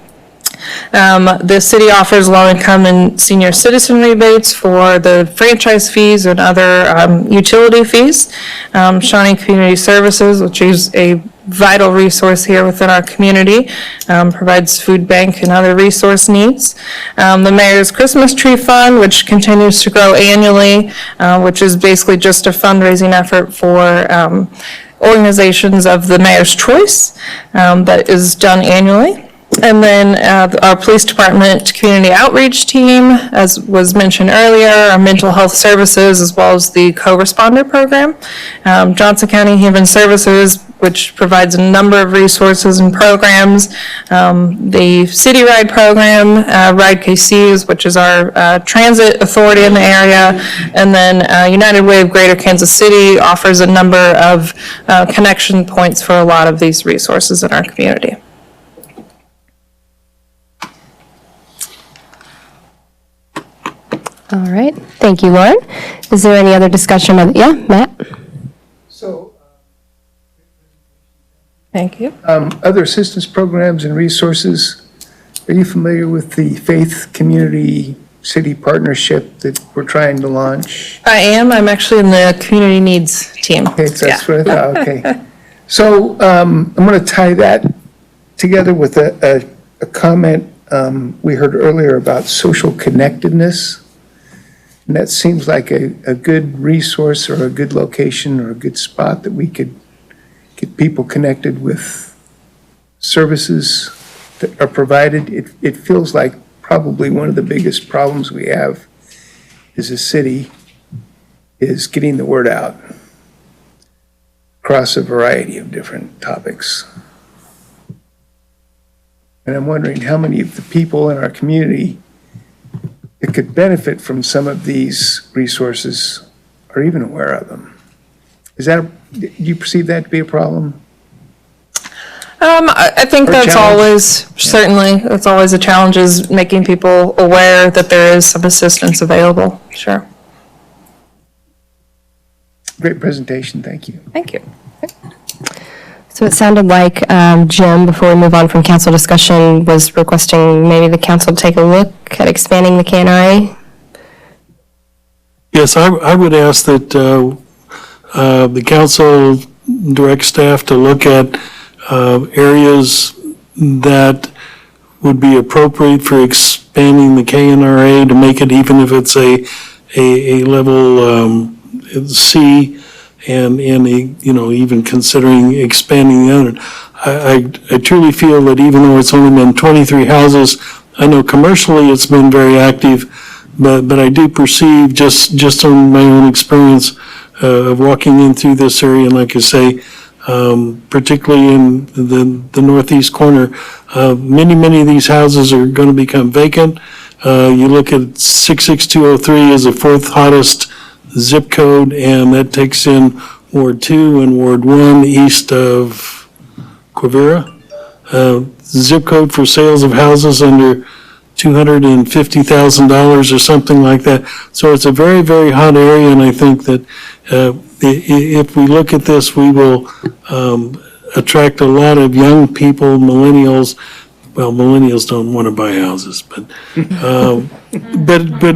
The city offers low-income and senior citizen rebates for the franchise fees and other utility fees. Shawnee Community Services, which is a vital resource here within our community, provides food bank and other resource needs. The Mayor's Christmas Tree Fund, which continues to grow annually, which is basically just a fundraising effort for organizations of the Mayor's Choice that is done annually. And then our police department community outreach team, as was mentioned earlier, our mental health services, as well as the co-responder program. Johnson County Human Services, which provides a number of resources and programs. The City Ride program, Ride KCs, which is our transit authority in the area. And then United Way of Greater Kansas City offers a number of connection points for a lot of these resources in our community. All right, thank you, Lauren. Is there any other discussion of, yeah, Matt? So, Thank you. other assistance programs and resources, are you familiar with the Faith Community City Partnership that we're trying to launch? I am. I'm actually in the community needs team. Okay, so that's Yeah. what I thought, okay. So, I'm going to tie that together with a comment we heard earlier about social connectedness. And that seems like a good resource or a good location or a good spot that we could get people connected with services that are provided. It feels like probably one of the biggest problems we have as a city is getting the word out across a variety of different topics. And I'm wondering how many of the people in our community that could benefit from some of these resources are even aware of them. Do you perceive that to be a problem? I think Or that's challenge? always, certainly, that's always a challenge, is making people aware that there is some assistance available. Sure. Great presentation, thank you. Thank you. So it sounded like Jim, before we move on from council discussion, was requesting maybe the council take a look at expanding the KNRA. Yes, I would ask that the council direct staff to look at areas that would be appropriate for expanding the KNRA to make it, even if it's a level C, and even considering expanding the other. I truly feel that even though it's only been 23 houses, I know commercially it's been very active, but I do perceive, just on my own experience of walking in through this area, and like I say, particularly in the northeast corner, many of these houses are going to become vacant. You look at 66203 as the fourth hottest zip code, and that takes in Ward 2 and Ward 1 east of Quivira. Zip code for sales of houses under $250,000 or something like that. So it's a very, very hot area, and I think that if we look at this, we will attract a lot of young people, millennials. Well, millennials don't want to buy houses, but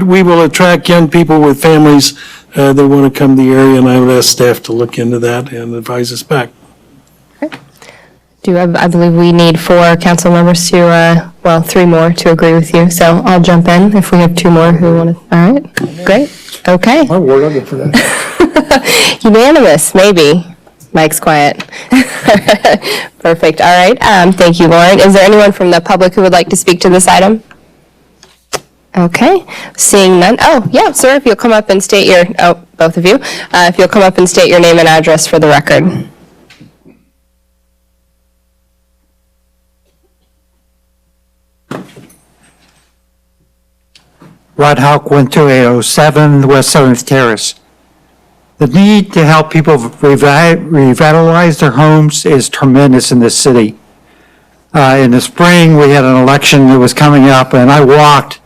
we will attract young people with families that want to come to the area, and I would ask staff to look into that and advise us back. I believe we need 4 council members to, 3 more to agree with you. So I'll jump in if we have 2 more who want to. All right, great. Okay. My word, I'll go for that. Unanimous, maybe. Mike's quiet. Perfect. All right. Thank you, Lauren. Is there anyone from the public who would like to speak to this item? Okay. Seeing none. Oh, yeah, sir, if you'll come up and state both of you, if you'll come up and state your name and address for the record. Rod Houck, 12807 West 7th Terrace. The need to help people revitalize their homes is tremendous in this city. In the spring, we had an election that was coming up, and I walked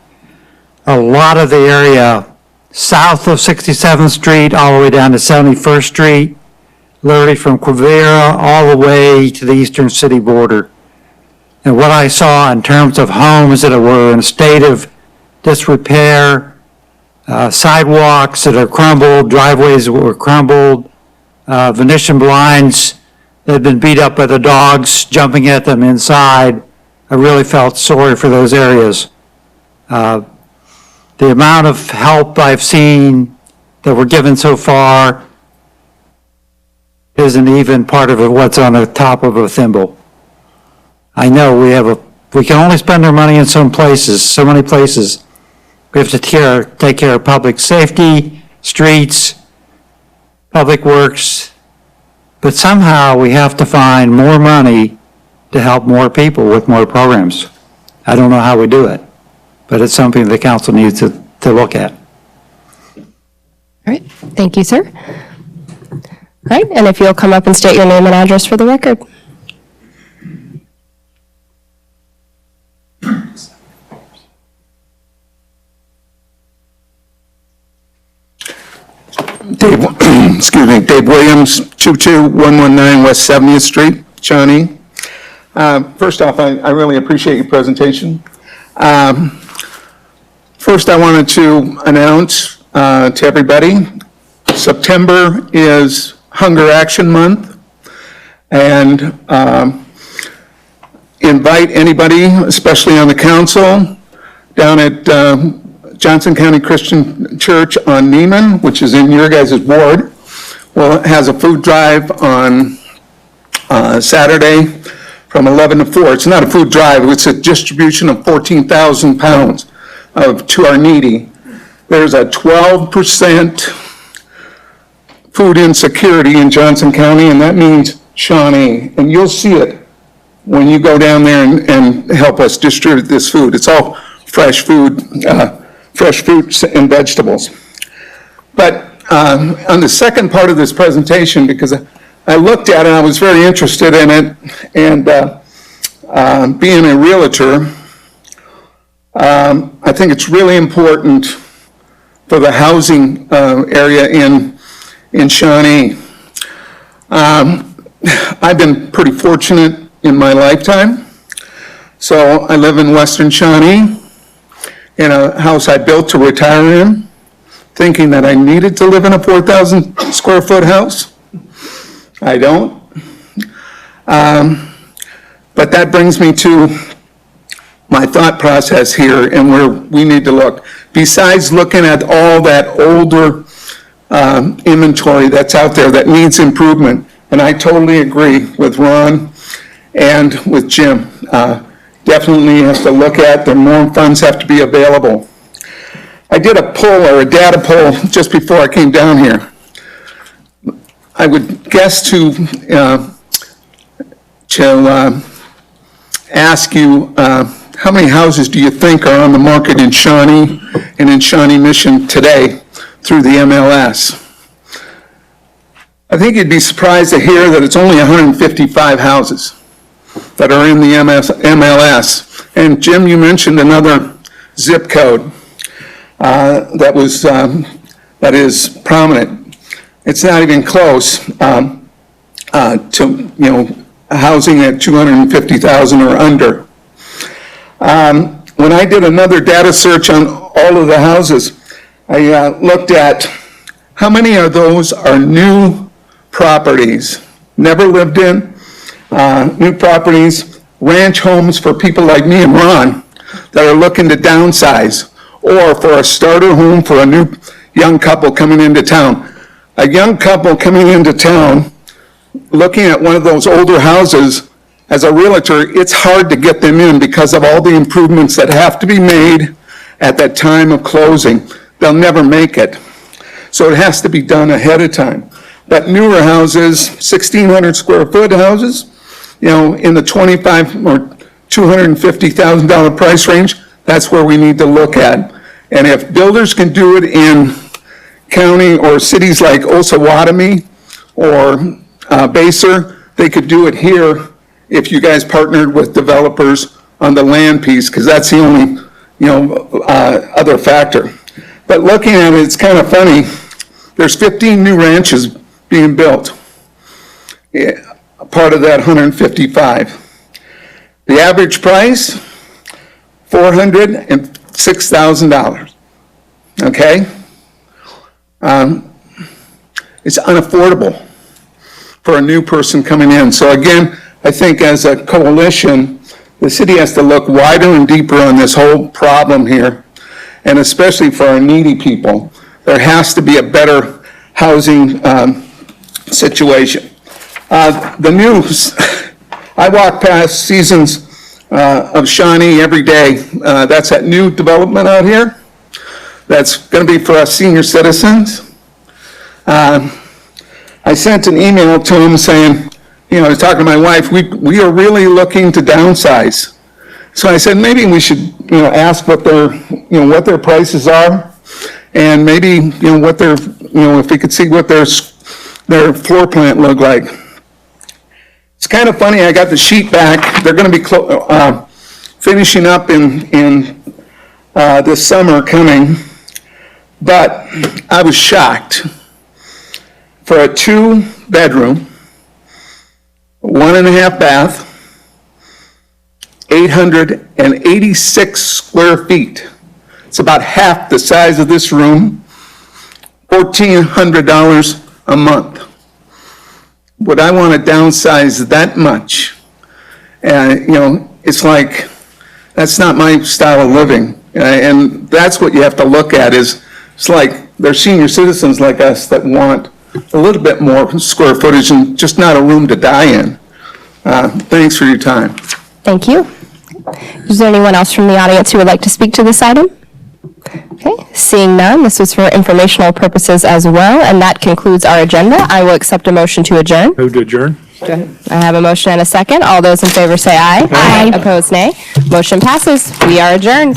a lot of the area south of 67th Street all the way down to 71st Street, literally from Quivira all the way to the eastern city border. And what I saw in terms of homes that were in a state of disrepair, sidewalks that are crumbled, driveways that were crumbled, Venetian blinds that had been beat up by the dogs jumping at them inside, I really felt sorry for those areas. The amount of help I've seen that we're given so far isn't even part of what's on the top of a thimble. I know we can only spend our money in some places, so many places. We have to take care of public safety, streets, public works, but somehow we have to find more money to help more people with more programs. I don't know how we do it, but it's something the council needs to look at. All right, thank you, sir. All right, and if you'll come up and state your name and address for the record. Dave, excuse me, Dave Williams, 22119 West 70th Street, Shawnee. First off, I really appreciate your presentation. First, I wanted to announce to everybody, September is Hunger Action Month, and invite anybody, especially on the council, down at Johnson County Christian Church on Neiman, which is in your guys' ward. Well, it has a food drive on Saturday from 11 to 4. It's not a food drive, it's a distribution of 14,000 pounds to our needy. There's a 12% food insecurity in Johnson County, and that means Shawnee. And you'll see it when you go down there and help us distribute this food. It's all fresh food, fresh fruits and vegetables. But on the second part of this presentation, because I looked at it, I was very interested in it, and being a realtor, I think it's really important for the housing area in Shawnee. I've been pretty fortunate in my lifetime. So I live in Western Shawnee in a house I built to retire in, thinking that I needed to live in a 4,000 square foot house. I don't. But that brings me to my thought process here and where we need to look. Besides looking at all that older inventory that's out there that needs improvement, and I totally agree with Ron and with Jim. Definitely have to look at, the more funds have to be available. I did a poll or a data poll just before I came down here. I would guess to ask you, how many houses do you think are on the market in Shawnee and in Shawnee Mission today through the MLS? I think you'd be surprised to hear that it's only 155 houses that are in the MLS. And Jim, you mentioned another zip code that is prominent. It's not even close to housing at 250,000 or under. When I did another data search on all of the houses, I looked at how many of those are new properties, never lived in, new properties, ranch homes for people like me and Ron that are looking to downsize, or for a starter home for a new young couple coming into town. A young couple coming into town, looking at one of those older houses, as a realtor, it's hard to get them in because of all the improvements that have to be made at that time of closing. They'll never make it. So it has to be done ahead of time. But newer houses, 1,600 square foot houses, in the $25,000 or $250,000 price range, that's where we need to look at. And if builders can do it in county or cities like Osawatomie or Basel, they could do it here if you guys partnered with developers on the land piece, because that's the only, other factor. But looking at it, it's kind of funny. There's 15 new ranches being built, part of that 155. The average price, $406,000. Okay? It's unaffordable for a new person coming in. So again, I think as a coalition, the city has to look wider and deeper on this whole problem here, and especially for our needy people. There has to be a better housing situation. The news, I walk past Seasons of Shawnee every day. That's that new development out here. That's going to be for us senior citizens. I sent an email to him saying, I was talking to my wife, we are really looking to downsize. So I said, maybe we should, ask what their prices are, and maybe, what their, if we could see what their floor plan looked like. It's kind of funny, I got the sheet back. They're going to be finishing up in this summer coming, but I was shocked. For a 2-bedroom, 1.5 bath, 886 square feet. It's about half the size of this room, $1,400 a month. Would I want to downsize that much? It's like, that's not my style of living. And that's what you have to look at is, it's like, they're senior citizens like us that want a little bit more square footage and just not a room to die in. Thanks for your time. Thank you. Is there anyone else from the audience who would like to speak to this item? Okay, seeing none, this was for informational purposes as well, and that concludes our agenda. I will accept a motion to adjourn. Move to adjourn. I have a motion and a second. All those in favor say aye. Aye. Opposed, nay. Motion passes. We are adjourned.